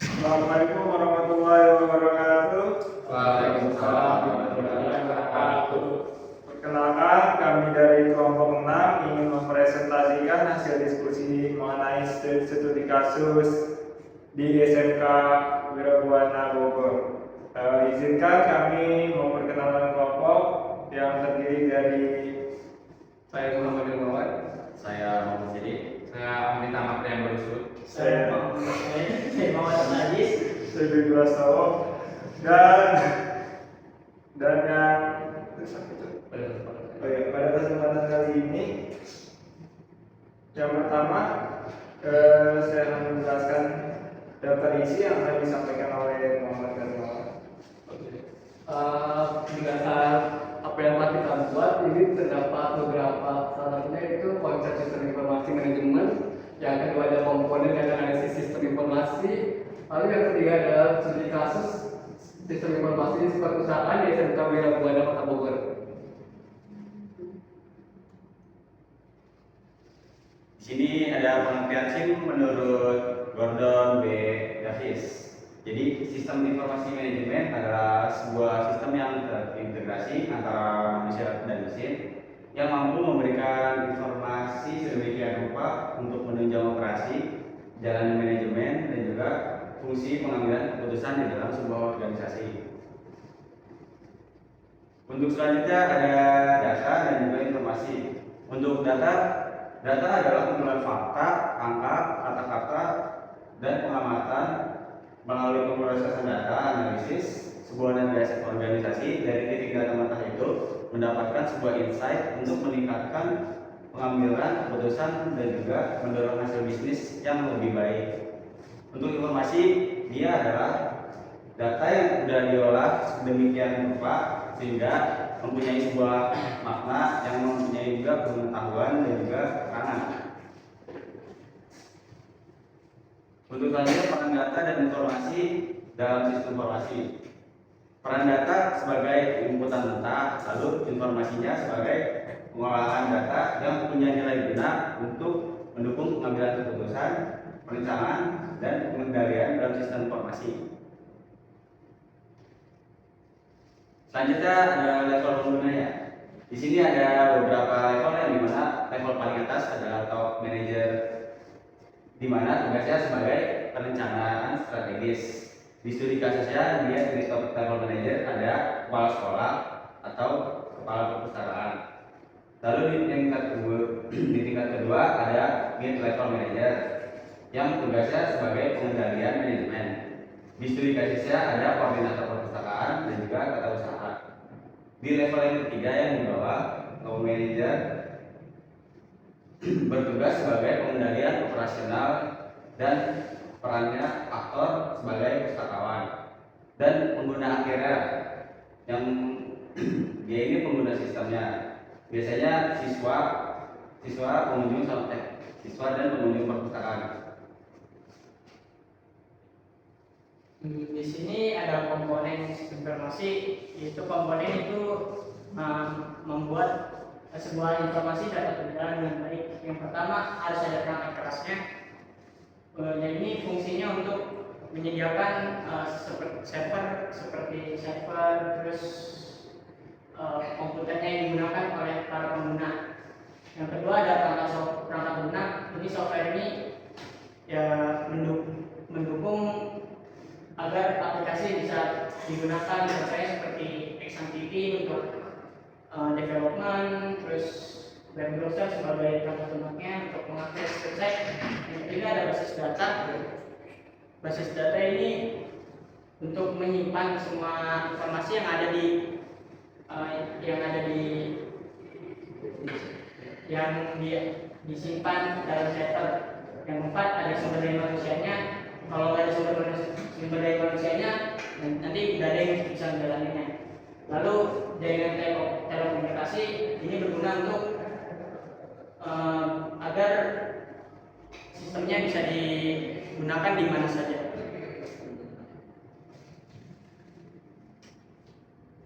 Assalamualaikum warahmatullahi wabarakatuh. Waalaikumsalam warahmatullahi wabarakatuh. Perkenalkan, kami dari kelompok 6 ingin mempresentasikan hasil diskusi mengenai studi kasus di SMK Wirabuana Bogor. Izinkan kami memperkenalkan kelompok yang terdiri dari Saya Muhammad Ilmawan. Saya Muhammad Sidik. Saya Amri Tamak yang bersud. saya Muhammad Najis. Sebi Prastowo dan yang pada kesempatan kali ini yang pertama saya akan menjelaskan daftar isi yang akan disampaikan oleh Muhammad Garmawan. Berdasar apa yang telah kita buat, ini terdapat beberapa, salah satunya itu konsep sistem informasi manajemen, yang kedua ada komponen dan analisis sistem informasi, lalu yang ketiga adalah studi kasus sistem informasi perusahaan di SMK Wirabuana Kota Bogor. Di sini ada pengertian SIM menurut Gordon B. Davis. Jadi, sistem informasi manajemen adalah sebuah sistem yang terintegrasi antara manusia dan mesin yang mampu memberikan informasi sedemikian rupa untuk menunjang operasi, jalannya manajemen, dan juga fungsi pengambilan keputusan di dalam sebuah organisasi. Untuk selanjutnya ada data dan juga informasi. Untuk data adalah kumpulan fakta, angka, kata-kata, dan pengamatan melalui pemrosesan data analisis sebuah organisasi dari titik data mentah itu mendapatkan sebuah insight untuk meningkatkan pengambilan keputusan dan juga mendorong hasil bisnis yang lebih baik. Untuk informasi, dia adalah data yang sudah diolah sedemikian rupa sehingga mempunyai sebuah makna yang mempunyai juga pengetahuan dan juga keterangan. Untuk selanjutnya peran data dan informasi dalam sistem informasi. Peran data sebagai inputan mentah, lalu informasinya sebagai pengolahan data yang punya nilai guna untuk mendukung pengambilan keputusan, perencanaan, dan pengendalian dalam sistem informasi. Selanjutnya ada level penggunanya. Di sini ada beberapa level yang dimana level paling atas adalah top manager, di mana tugasnya sebagai perencanaan strategis. Di studi kasusnya dia di top level manager ada kepala sekolah atau kepala perpustakaan. Lalu di tingkat kedua ada mid level manager yang tugasnya sebagai pengendalian manajemen. Di studi kasusnya ada koordinator perpustakaan dan juga tata usaha. Di level yang ketiga yang di bawah top manager bertugas sebagai pengendalian operasional dan perannya aktor sebagai pustakawan. Dan pengguna akhirnya yang dia ini pengguna sistemnya biasanya siswa pengunjung siswa dan pengunjung perpustakaan. Di sini ada komponen sistem informasi, yaitu komponen itu membuat sebuah informasi dapat berjalan dengan baik. Yang pertama harus ada perangkat kerasnya. Dan ini fungsinya untuk menyediakan server, terus komputernya yang digunakan oleh para pengguna. Yang kedua ada perangkat lunak. Ini software ini ya mendukung agar aplikasi bisa digunakan misalnya seperti XMPP untuk development, terus web browser sebagai perangkat lunaknya untuk mengakses website. Yang ketiga ada basis data. Basis data ini untuk menyimpan semua informasi yang disimpan dalam server. Yang keempat ada sumber daya manusianya. Kalau nggak ada sumber daya manusianya, nanti nggak ada yang bisa menjalaninya. Lalu jaringan telekomunikasi ini berguna untuk agar sistemnya bisa digunakan di mana saja.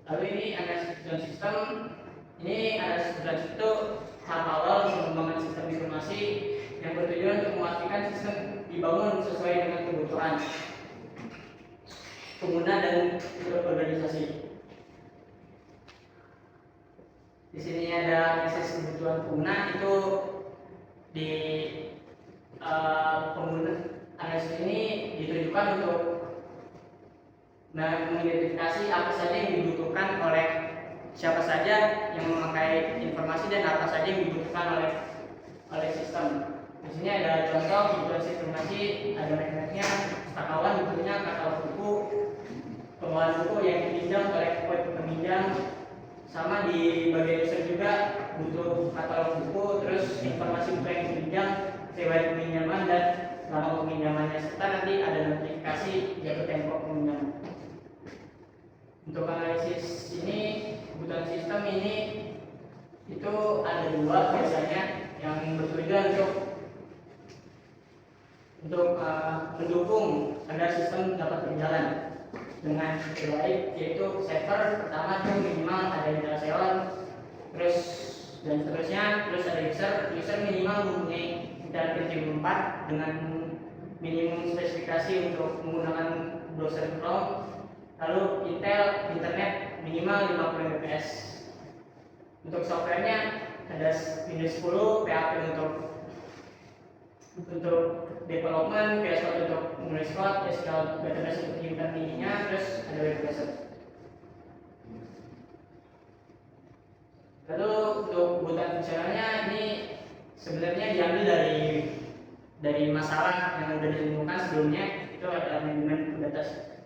Lalu ini analisis sistem. Ini analisis itu tahap awal pengembangan sistem informasi yang bertujuan untuk memastikan sistem dibangun sesuai dengan kebutuhan. pengguna dan organisasi. Di sini ada analisis kebutuhan pengguna itu di pengguna analisis ini ditujukan untuk mengidentifikasi apa saja yang dibutuhkan oleh siapa saja yang memakai informasi dan apa saja yang dibutuhkan oleh sistem. Di sini ada contoh kebutuhan informasi, ada merek-mereknya, pustakawan bukunya, katalog buku, pengelolaan buku yang dipinjam oleh peminjam, sama di bagian user juga butuh katalog buku, terus informasi buku yang dipinjam, riwayat peminjaman dan lama peminjamannya, serta nanti ada notifikasi jatuh tempo peminjaman. Untuk analisis ini, kebutuhan sistem ini itu ada dua biasanya yang bertujuan untuk mendukung agar sistem dapat berjalan dengan baik, yaitu server pertama itu minimal ada internal, terus dan seterusnya, terus ada user minimal mempunyai internet 4 dengan minimum spesifikasi untuk menggunakan browser Chrome. Lalu internet minimal 50 Mbps. Untuk softwarenya ada Windows 10, PHP untuk development, VS Code untuk menulis code, SQL database untuk menyimpan tingginya, terus ada web browser. Lalu untuk kebutuhan fungsionalnya ini sebenarnya diambil dari masalah yang sudah ditemukan sebelumnya. Itu ada manajemen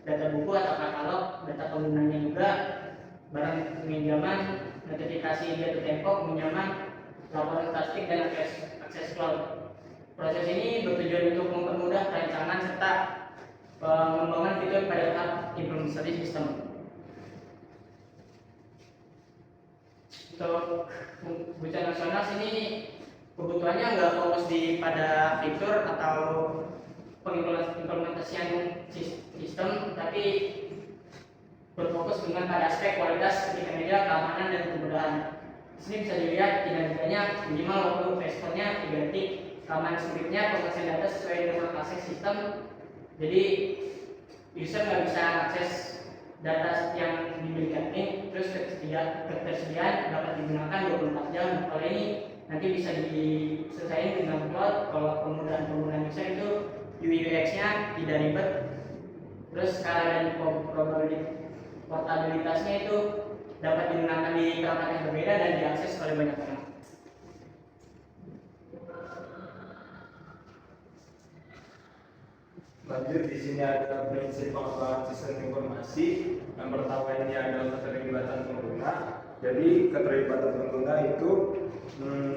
data buku atau katalog, data penggunanya juga, barang peminjaman, notifikasi jatuh tempo peminjaman, laporan statistik dan akses cloud. Proses ini bertujuan untuk mempermudah perancangan serta pengembangan fitur pada tahap implementasi sistem. Untuk kebutuhan nasional sini kebutuhannya nggak fokus pada fitur atau pengimplementasian sistem, tapi berfokus dengan pada aspek kualitas ketika media, keamanan dan kemudahan. Di sini bisa dilihat dinamikanya minimal waktu responnya 3 detik, keamanan scriptnya pengisian data sesuai dengan akses sistem. Jadi user nggak bisa akses data yang diberikan ini, terus ketersediaan dapat digunakan 24 jam. Kalau ini nanti bisa diselesaikan dengan cloud. Kalau penggunaan user itu UI UX-nya tidak ribet, terus skala dan portabilitasnya itu dapat digunakan di perangkat yang berbeda dan diakses oleh banyak orang. Lanjut, di sini ada prinsip pengembangan sistem informasi. Yang pertama ini adalah keterlibatan pengguna. Jadi keterlibatan pengguna itu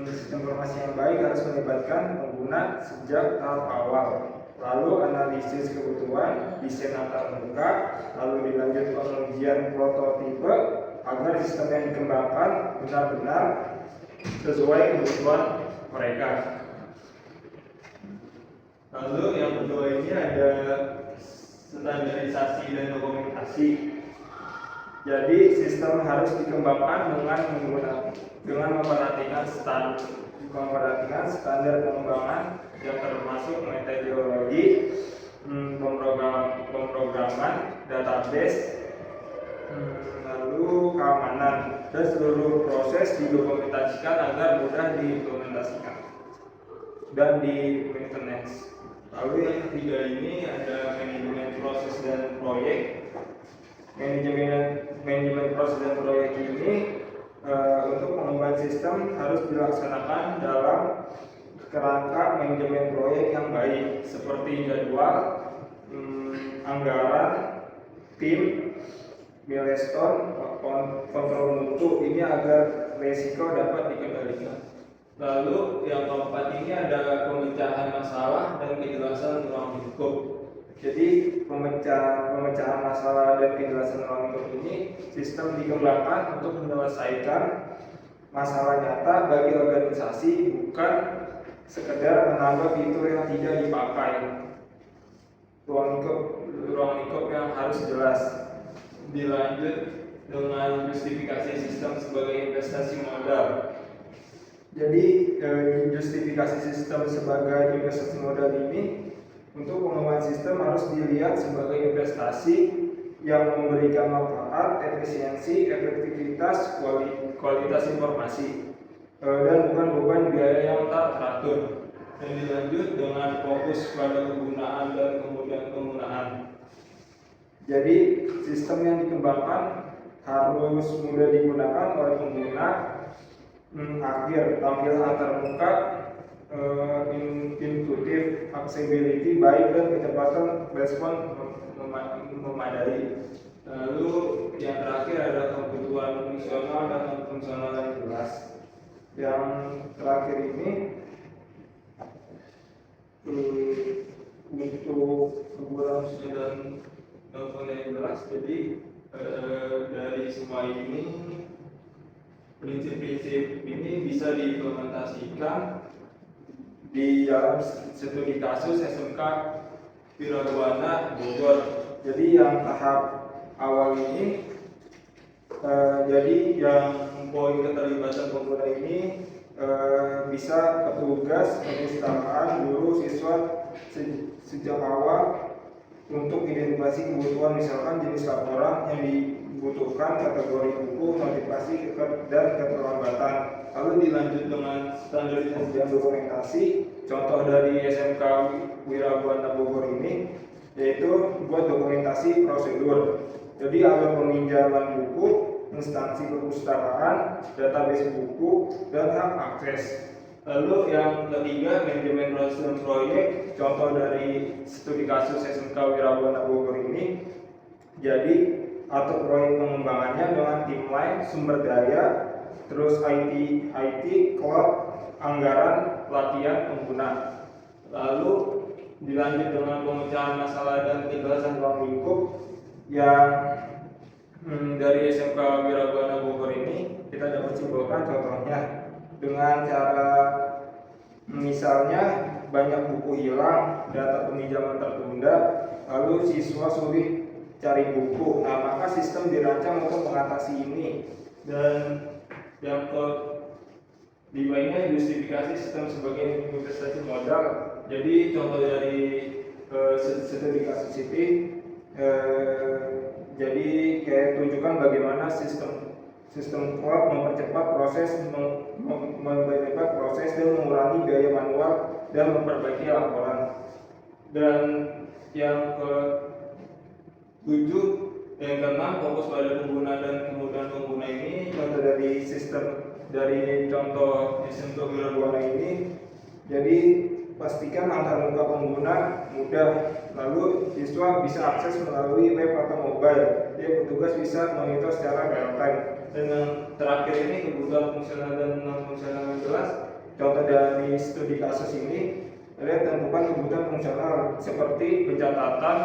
sistem informasi yang baik harus melibatkan pengguna sejak tahap awal. Lalu analisis kebutuhan, desain antar muka, lalu dilanjut pengujian prototipe agar sistem yang dikembangkan benar-benar sesuai kebutuhan mereka. Lalu yang kedua ini ada standarisasi dan dokumentasi. Jadi sistem harus dikembangkan dengan memperhatikan standar pengembangan yang termasuk metodologi, pemrograman, database, lalu keamanan, dan seluruh proses didokumentasikan agar mudah diimplementasikan dan di-maintenance. Lalu yang ketiga ini ada manajemen proses dan proyek. Manajemen proses dan proyek ini untuk pengembangan sistem harus dilaksanakan dalam kerangka manajemen proyek yang baik, seperti jadwal, anggaran, tim, milestone, kontrol mutu ini agar resiko dapat dikendalikan. Lalu yang keempat ini ada pemecahan masalah dan kejelasan ruang lingkup. Jadi pemecahan masalah dan kejelasan ruang lingkup ini sistem dikembangkan untuk menyelesaikan masalah nyata bagi organisasi, bukan sekedar menambah fitur yang tidak dipakai. Ruang lingkup yang harus jelas. Dilanjut dengan justifikasi sistem sebagai investasi modal. Jadi justifikasi sistem sebagai investasi modal ini untuk pengembangan sistem harus dilihat sebagai investasi yang memberikan manfaat, efisiensi, efektivitas, kualitas informasi, dan bukan beban biaya yang tak teratur. Dan dilanjut dengan fokus pada kegunaan dan kemudian penggunaan. Jadi sistem yang dikembangkan harus mudah digunakan oleh pengguna, akhir, tampil antarmuka, intuitif, accessibility, baik, dan kecepatan respon memadai. Lalu yang terakhir adalah kebutuhan fungsional dan non fungsional yang jelas. Yang terakhir ini untuk kebutuhan fungsional dan non fungsional yang jelas. Jadi dari semua ini, prinsip-prinsip ini bisa diimplementasikan di dalam studi kasus SMK Wiragawana Bogor. Jadi yang tahap awal ini, jadi yang poin keterlibatan pengguna ini bisa petugas, perpustakaan, guru, siswa sejak awal untuk identifikasi kebutuhan, misalkan jenis laporan yang dibutuhkan, kategori buku, motivasi, dan keterlambatan. Lalu dilanjut dengan standarisasi dan dokumentasi. Contoh dari SMK Wiragawana Bogor ini yaitu buat dokumentasi prosedur. Jadi ada peminjaman buku, instansi perpustakaan, database buku, dan hak akses. Lalu yang ketiga, manajemen proses dan proyek. Contoh dari studi kasus SMK Wiragawana Bogor ini, jadi atur proyek pengembangannya dengan tim lain, sumber daya, terus IT, cloud, anggaran, pelatihan pengguna. Lalu dilanjut dengan pemecahan masalah dan penjelasan ruang lingkup yang dari SMK Wiragawana Bogor ini kita dapat simpulkan contohnya dengan cara misalnya banyak buku hilang, data peminjaman tertunda, lalu siswa sulit cari buku. Nah, maka sistem dirancang untuk mengatasi ini. Dan yang kelima ini justifikasi sistem sebagai investasi modal. Jadi contoh dari studi kasus ini, jadi kayak tunjukkan bagaimana sistem cloud mempercepat proses dan mengurangi biaya manual dan memperbaiki laporan. Dan yang ke-7 dan ke-6 fokus pada pengguna dan kemudahan pengguna ini. Contoh dari contoh sistem Wiragawana ini, jadi pastikan antarmuka pengguna mudah, lalu siswa bisa akses melalui web atau mobile. Jadi petugas bisa monitor secara real time. Dan yang terakhir ini kebutuhan fungsional dan non fungsional yang jelas. Contoh dari studi kasus ini, lihat tentukan kebutuhan fungsional seperti pencatatan,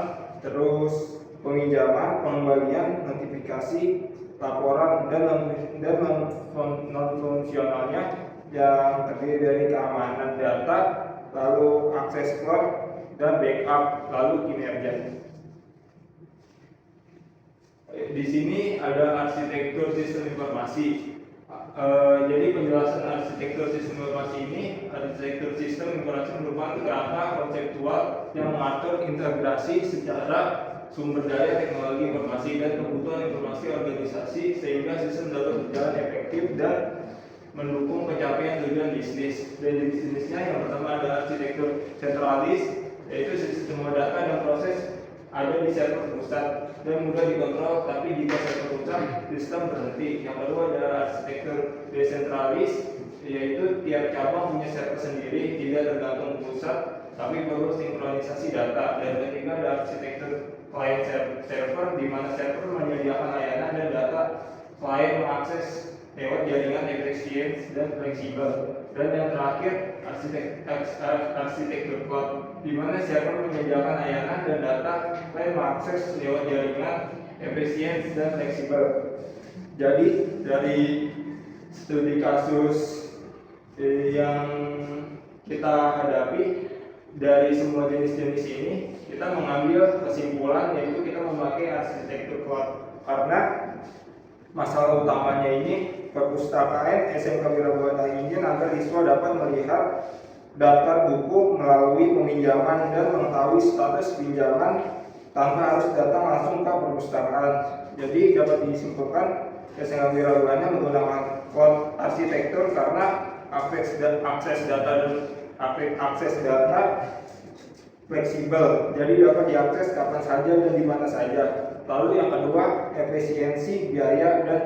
terus peminjaman, pengembalian, notifikasi, laporan, dan non fungsionalnya yang terdiri dari keamanan data, lalu akses cloud, dan backup, lalu kinerja. Di sini ada arsitektur sistem informasi. Jadi penjelasan arsitektur sistem informasi ini, arsitektur sistem informasi merupakan kerangka konseptual yang mengatur integrasi secara sumber daya teknologi informasi dan kebutuhan informasi organisasi sehingga sistem dapat berjalan efektif dan mendukung pencapaian tujuan bisnis. Dan jenis bisnisnya yang pertama ada arsitektur sentralis, yaitu sistem data dan proses ada di server pusat dan mudah dikontrol, tapi jika server pusat sistem berhenti. Yang kedua ada arsitektur desentralis, yaitu tiap cabang punya server sendiri, tidak tergantung pusat, tapi perlu sinkronisasi data. Dan ketiga ada arsitektur client server, di mana server menyediakan layanan dan data klien mengakses lewat jaringan efisien dan fleksibel. Dan yang terakhir arsitektur cloud, di mana server menyediakan layanan dan data klien mengakses lewat jaringan efisien dan fleksibel. Jadi dari studi kasus yang kita hadapi, dari semua jenis-jenis ini kita mengambil kesimpulan yaitu kita memakai arsitektur cloud karena masalah utamanya ini perpustakaan SMK Wiragawana ingin agar siswa dapat melihat daftar buku melalui peminjaman dan mengetahui status pinjaman tanpa harus datang langsung ke perpustakaan. Jadi dapat disimpulkan SMK Wiraubanna menggunakan cloud arsitektur karena akses data fleksibel, jadi dapat diakses kapan saja dan di mana saja. Lalu yang kedua, efisiensi biaya dan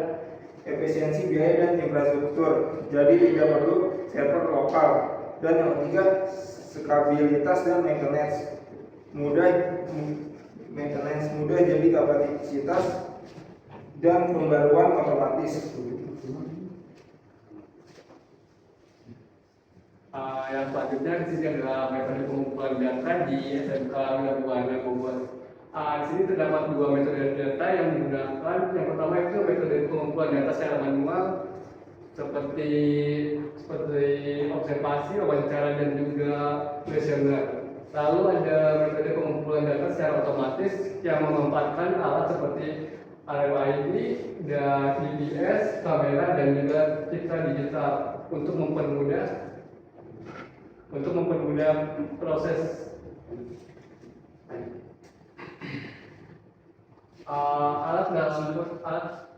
infrastruktur, jadi tidak perlu server lokal. Dan yang ketiga, skabilitas dan maintenance mudah, jadi kapasitas dan pembaruan otomatis. Yang selanjutnya di sini adalah metode pengumpulan data di SMK Wiraubanna Bogor. Di sini terdapat dua metode data yang digunakan. Yang pertama itu metode pengumpulan data secara manual seperti observasi, wawancara, dan juga kuesioner. Lalu ada metode pengumpulan data secara otomatis yang memanfaatkan alat seperti RFID, dan GPS, kamera, dan juga citra digital untuk mempermudah proses alat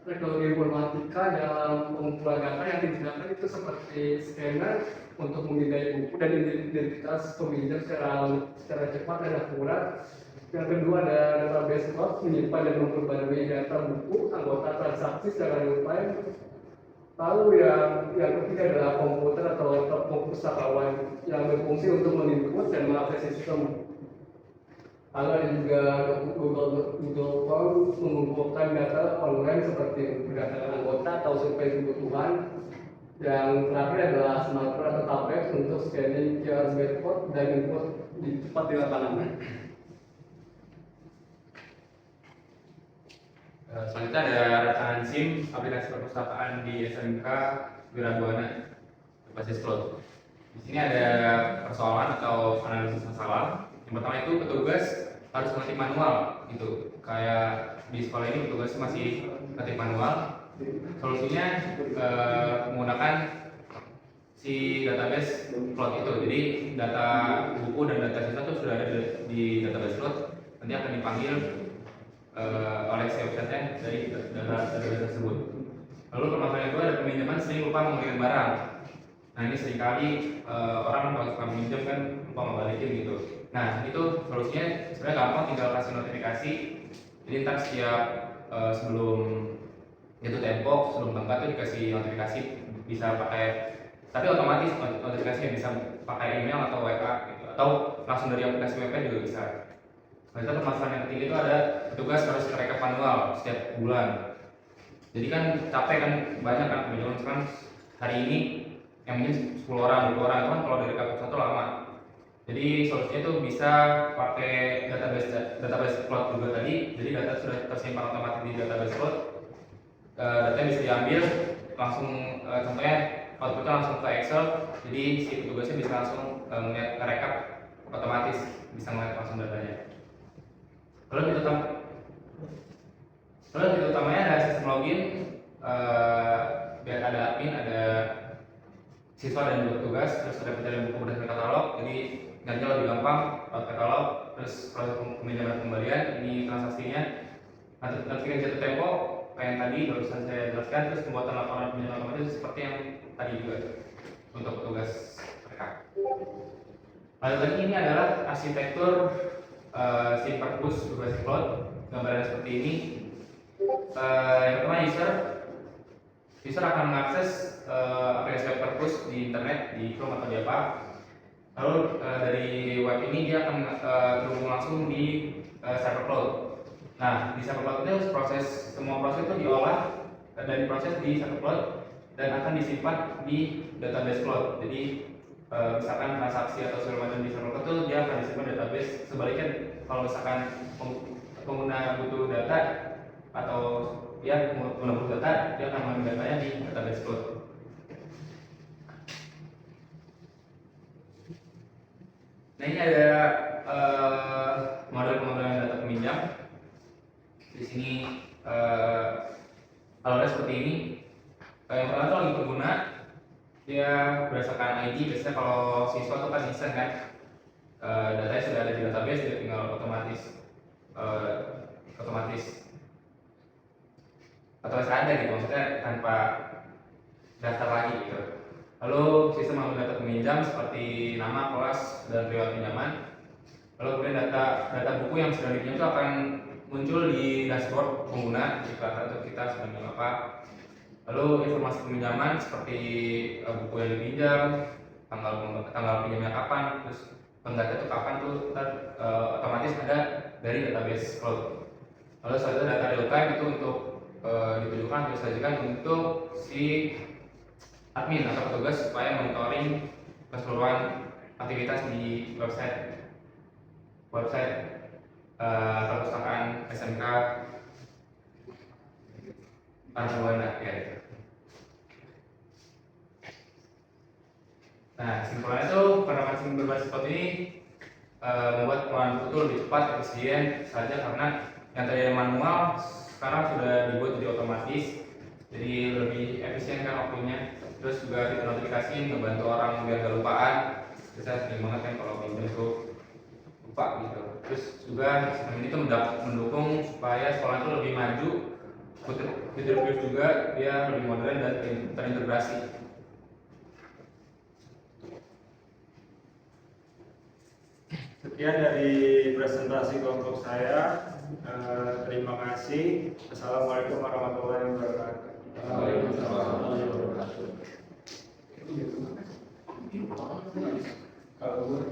teknologi informatika dalam pengumpulan data yang digunakan itu seperti scanner untuk memindai buku dan identitas peminjam secara cepat dan akurat. Yang kedua ada database log, menyimpan dan memperbarui data buku, anggota transaksi secara real time. Lalu yang ketiga adalah komputer atau laptop pustakawan yang berfungsi untuk menginput dan mengakses sistem. Lalu ada juga Google Form mengumpulkan data online seperti pendaftaran anggota atau survei kebutuhan. Yang terakhir adalah smartphone atau tablet untuk scanning QR barcode dan input cepat di lapangan. Selanjutnya ada rancangan SIM aplikasi perpustakaan di SMK Wiraubanna berbasis cloud. Di sini ada persoalan atau analisis masalah. Yang pertama itu petugas harus mengetik manual, gitu. Kayak di sekolah ini petugas masih mengetik manual. Solusinya menggunakan si database cloud itu. Jadi data buku dan data siswa itu sudah ada di database cloud. Nanti akan dipanggil oleh si website dari data tersebut. Lalu permasalahan kedua ada peminjaman sering lupa memberikan barang. Nah ini seringkali orang kalau suka meminjam kan lupa membalikin gitu. Nah itu solusinya sebenarnya gampang, tinggal kasih notifikasi. Jadi ntar setiap sebelum itu tempo, sebelum tengkat itu dikasih notifikasi, bisa pakai, tapi otomatis notifikasinya bisa pakai email atau WA gitu, atau langsung dari aplikasi WP juga bisa. Nah, itu permasalahan yang ketiga itu ada petugas harus merekap manual setiap bulan. Jadi kan capek kan, banyak kan peminjaman sekarang hari ini yang minjem 10 orang, 20 orang itu kan kalau dari rekap satu lama. Jadi solusinya itu bisa pakai database cloud juga tadi. Jadi data sudah tersimpan otomatis di database cloud. Datanya bisa diambil langsung, contohnya outputnya langsung ke Excel. Jadi si petugasnya bisa langsung ngerekap otomatis, bisa ngeliat langsung datanya. Lalu fitur utamanya ada sistem login, biar ada admin, ada siswa dan juga petugas, terus ada pencarian buku berdasarkan katalog. Jadi nanti lebih gampang lewat katalog, terus proses peminjaman pembelian, ini transaksinya. Nanti jatuh tempo kayak yang tadi barusan saya jelaskan, terus pembuatan laporan peminjaman otomatis seperti yang tadi juga untuk petugas mereka. Lalu lagi ini adalah arsitektur SIM Perpus berbasis cloud. Gambarannya seperti ini. Yang pertama user akan mengakses aplikasi web Perpus di internet, di Chrome atau di apa. Lalu dari web ini dia akan terhubung langsung di server cloud. Nah di server cloud itu semua proses itu diolah dan diproses di server cloud dan akan disimpan di database cloud. Jadi misalkan transaksi atau segala macam di server cloud itu dia akan disimpan database. Sebaliknya kalau misalkan pengguna butuh data atau ya pengguna butuh data, dia akan mengambil datanya di database cloud. Nah ini ada model pengembangan data peminjam. Di sini alurnya seperti ini. Yang pertama itu lagi pengguna, dia berdasarkan ID. Biasanya kalau siswa itu kan instan kan, datanya sudah ada di database, dia tinggal otomatis otomatis ada gitu, maksudnya tanpa daftar lagi gitu. Lalu sistem mengambil data peminjam seperti nama, kelas, dan riwayat pinjaman. Lalu kemudian data buku yang sedang dipinjam itu akan muncul di dashboard pengguna, di kelihatan untuk kita sedang minjam apa. Lalu informasi peminjaman seperti buku yang dipinjam, tanggal pinjamnya kapan, terus penggantian itu kapan tuh otomatis ada dari database cloud. Lalu selanjutnya data real time itu untuk ditujukan disajikan untuk si admin atau petugas supaya monitoring keseluruhan aktivitas di website perpustakaan SMK Parabuana ya. Nah, kesimpulannya itu penerapan sistem berbasis cloud ini membuat pengelolaan buku itu lebih cepat, efisien saja karena yang tadinya manual sekarang sudah dibuat jadi otomatis, jadi lebih efisien kan waktunya. Terus juga fitur notifikasi ngebantu orang biar gak lupaan. Saya sering banget kan kalau pinjam itu lupa gitu. Terus juga sistem ini tuh mendukung supaya sekolah itu lebih maju. Fitur juga dia lebih modern dan terintegrasi. Sekian dari presentasi kelompok saya. Terima kasih. Assalamualaikum warahmatullahi wabarakatuh. Waalaikumsalam. Kalau